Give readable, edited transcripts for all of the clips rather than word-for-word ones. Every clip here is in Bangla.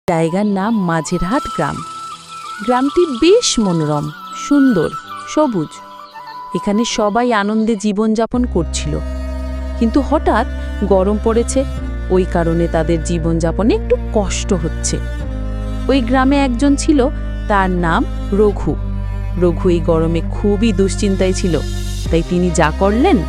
জায়গার নাম মাঝেরহাট গ্রাম। গ্রামটি বেশ মনোরম, সুন্দর, সবুজ। এখানে সবাই আনন্দে জীবনযাপন করছিল, কিন্তু হঠাৎ গরম পড়েছে। ওই কারণে তাদের জীবনযাপনে একটু কষ্ট হচ্ছে। ওই গ্রামে একজন ছিল, তার নাম রঘু। রঘু এই গরমে খুবই দুশ্চিন্তায় ছিল, তাই তিনি যা করলেন,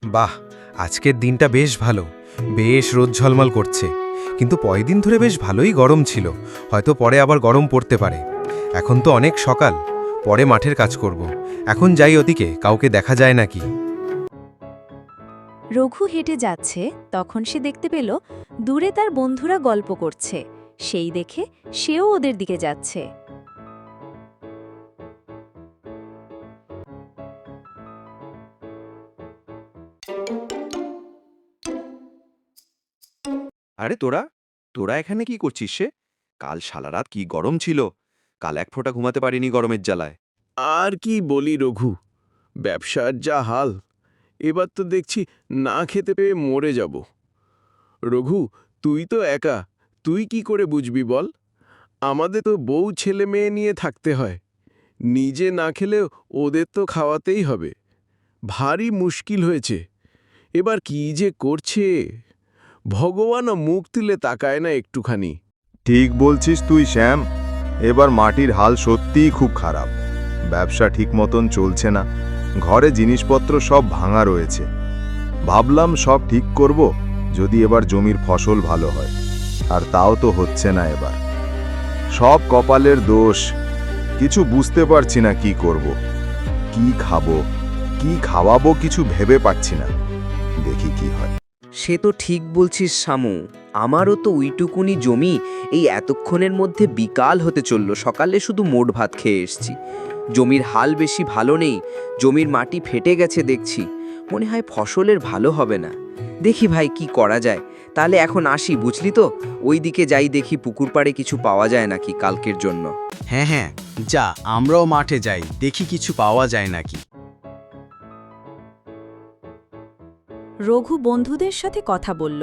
বাহ, আজকের দিনটা বেশ ভালো, বেশ রোদ ঝলমল করছে। কিন্তু কয়দিন ধরে বেশ ভালোই গরম ছিল, হয়তো পরে আবার গরম পড়তে পারে। এখন তো অনেক সকাল, পরে মাঠের কাজ করব। এখন যাই ওদিকে, কাউকে দেখা যায় নাকি। রঘু হেঁটে যাচ্ছে, তখন সে দেখতে পেল দূরে তার বন্ধুরা গল্প করছে। সেই দেখে সেও ওদের দিকে যাচ্ছে। আরে তোরা তোরা এখানে কি করছিস? কাল সারা রাত কি গরম ছিল, কাল এক ফোঁটা ঘুমাতে পারিনি গরমের জ্বালায়। আর কি বলি রঘু, ব্যবসার যা হাল, এবার তো দেখছি না খেতে পেয়ে মরে যাব। রঘু, তুই তো একা, তুই কি করে বুঝবি বল? আমাদের তো বউ ছেলে মেয়ে নিয়ে থাকতে হয়, নিজে না খেলেও ওদের তো খাওয়াতেই হবে। ভারী মুশকিল হয়েছে, এবার কি যে করছে, ভগবানও মুখ তুলে তাকায় না একটুখানি। ঠিক বলছিস তুই শ্যাম, এবার মাটির হাল সত্যিই খুব খারাপ। ব্যবসা ঠিক মতন চলছে না, ঘরে জিনিসপত্র সব ভাঙা রয়েছে। ভাবলাম সব ঠিক করব যদি এবার জমির ফসল ভালো হয়, আর তাও তো হচ্ছে না। এবার সব কপালের দোষ, কিছু বুঝতে পারছি না কি করব, কি খাবো, কি খাওয়াবো কিছু ভেবে পাচ্ছি না। দেখি কি হয়। সে তো ঠিক বলছিস শামু, আমারও তো ওইটুকুনি জমি এই এতক্ষণের মধ্যে বিকাল হতে চলল। সকালে শুধু মোট ভাত খেয়ে এসছি। জমির হাল বেশি ভালো নেই, জমির মাটি ফেটে গেছে দেখছি। মনে হয় ফসলের ভালো হবে না। দেখি ভাই কি করা যায়। তাহলে এখন আসি, বুঝলি তো? ওই দিকে যাই, দেখি পুকুর পাড়ে কিছু পাওয়া যায় নাকি কালকের জন্য। হ্যাঁ হ্যাঁ, যা, আমরাও মাঠে যাই, দেখি কিছু পাওয়া যায় নাকি। রঘু বন্ধুদের সাথে কথা বলল।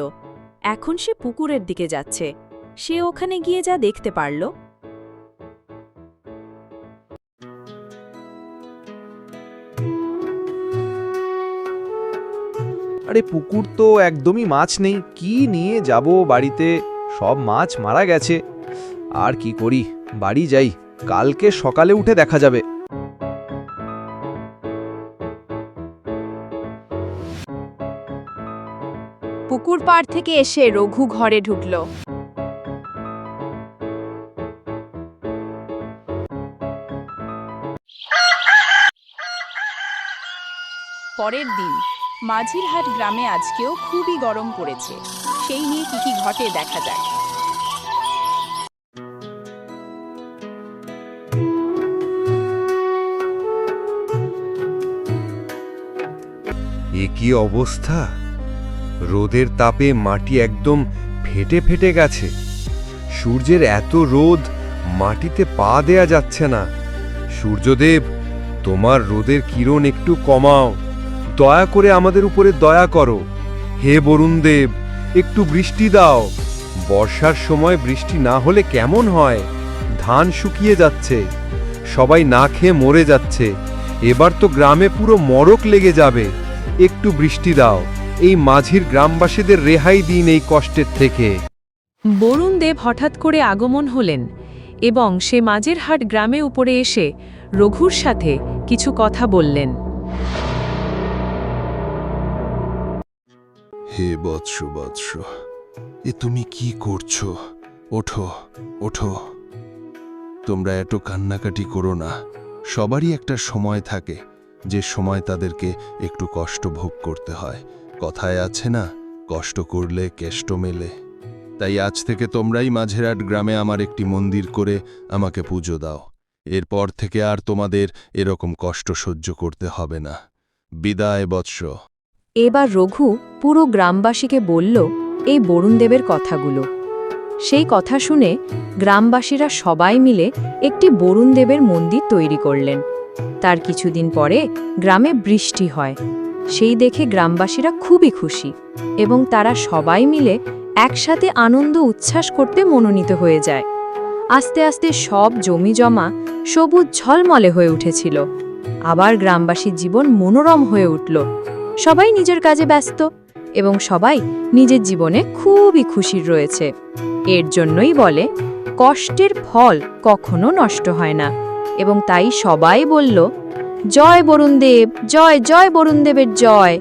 এখন সে পুকুরের দিকে যাচ্ছে। সে ওখানে গিয়ে যা দেখতে পারল, আরে পুকুর তো একদমই মাছ নেই, কি নিয়ে যাব বাড়িতে? সব মাছ মারা গেছে। আর কি করি, বাড়ি যাই, কালকে সকালে উঠে দেখা যাবে। পুকুর পাড় থেকে এসে রঘু ঘরে ঢুকল। পরের দিন মাঝিরহাট গ্রামে আজকেও খুবই গরম পড়েছে। সেই নিয়ে কি ঘটে দেখা যায়। এ কি অবস্থা! রোদের তাপে মাটি একদম ফেটে ফেটে গেছে। সূর্যের এত রোদ, মাটিতে পা দেয়া যাচ্ছে না। সূর্যদেব, তোমার রোদের কিরণ একটু কমাও, দয়া করে আমাদের উপরে দয়া করো। হে বরুণদেব, একটু বৃষ্টি দাও। বর্ষার সময় বৃষ্টি না হলে কেমন হয়? ধান শুকিয়ে যাচ্ছে, সবাই না খেয়ে মরে যাচ্ছে। এবার তো গ্রামে পুরো মড়ক লেগে যাবে। একটু বৃষ্টি দাও, এই মাঝির গ্রামবাসীদের রেহাই দিন এই কষ্টের থেকে। বরুণদেব হঠাৎ করে আগমন হলেন এবং সে মাঝেরহাট গ্রামে উপরে এসে রঘুর সাথে কিছু কথা বললেন। হে বৎস বৎস, এ তুমি কি করছো? ওঠো ওঠো, তোমরা এত কান্নাকাটি করো না। সবারই একটা সময় থাকে, যে সময় তাদেরকে একটু কষ্ট ভোগ করতে হয়। কথায় আছে না, কষ্ট করলে কেষ্ট মেলে। তাই আজ থেকে তোমরাই মাঝেরহাট গ্রামে আমার একটি মন্দির করে আমাকে পুজো দাও। এরপর থেকে আর তোমাদের এরকম কষ্ট সহ্য করতে হবে না। বিদায় বৎস। এবার রঘু পুরো গ্রামবাসীকে বলল এই বরুণদেবের কথাগুলো। সেই কথা শুনে গ্রামবাসীরা সবাই মিলে একটি বরুণদেবের মন্দির তৈরি করলেন। তার কিছুদিন পরে গ্রামে বৃষ্টি হয়। সেই দেখে গ্রামবাসীরা খুবই খুশি এবং তারা সবাই মিলে একসাথে আনন্দ উচ্ছ্বাস করতে মনোনীত হয়ে যায়। আস্তে আস্তে সব জমি জমা সবুজ ঝলমলে হয়ে উঠেছিল। আবার গ্রামবাসীর জীবন মনোরম হয়ে উঠল। সবাই নিজের কাজে ব্যস্ত এবং সবাই নিজের জীবনে খুবই খুশির রয়েছে। এর জন্যই বলে কষ্টের ফল কখনো নষ্ট হয় না। এবং তাই সবাই বলল, জয় বরুণদেব, জয় জয় বরুণদেবের জয়।